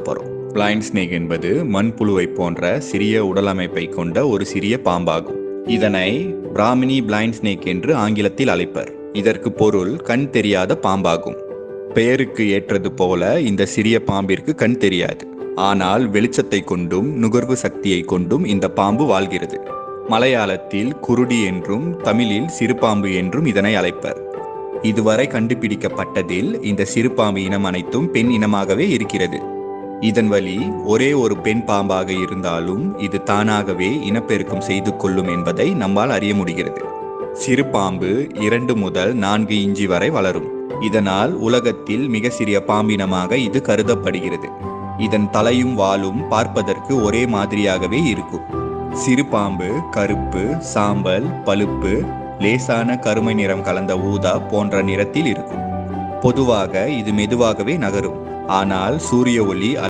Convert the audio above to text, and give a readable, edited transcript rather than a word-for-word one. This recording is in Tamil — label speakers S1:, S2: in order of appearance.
S1: பார்க்க போறோம். பிளைண்ட் ஸ்னேக் என்பது மண்புழுவை போன்ற சிறிய உடலமைப்பை கொண்ட ஒரு சிறிய பாம்பாகும். இதனை பிராமினி பிளைண்ட் ஸ்னேக் என்று ஆங்கிலத்தில் அழைப்பர். இதற்கு பொருள் கண் தெரியாத பாம்பாகும். பெயருக்கு ஏற்றது போல இந்த சிறிய பாம்பிற்கு கண் தெரியாது. ஆனால் வெளிச்சத்தை கொண்டும் நுகர்வு சக்தியை கொண்டும் இந்த பாம்பு வாழ்கிறது. மலையாளத்தில் குருடி என்றும் தமிழில் சிறுபாம்பு என்றும் இதனை அழைப்பர். இதுவரை கண்டுபிடிக்கப்பட்டதில் இந்த சிறுபாம்பு இனம் அனைத்தும் பெண் இனமாகவே இருக்கிறது. இதன் வழி ஒரே ஒரு பெண் பாம்பாக இருந்தாலும் இது தானாகவே இனப்பெருக்கம் செய்து கொள்ளும் என்பதை நம்மால் அறிய முடிகிறது. சிறுபாம்பு 2 முதல் 4 இன்ச்சு வரை வளரும். இதனால் உலகத்தில் மிக சிறிய பாம்பினமாக இது கருதப்படுகிறது. இதன் தலையும் வாலும் பார்ப்பதற்கு ஒரே மாதிரியாகவே இருக்கும். சிறுபாம்பு கருப்பு, சாம்பல், பழுப்பு, லேசான கருமை நிறம் கலந்த ஊதா போன்ற நிறத்தில் இருக்கும். பொதுவாக இது மெதுவாகவே நகரும். ஆனால் சூரிய ஒளி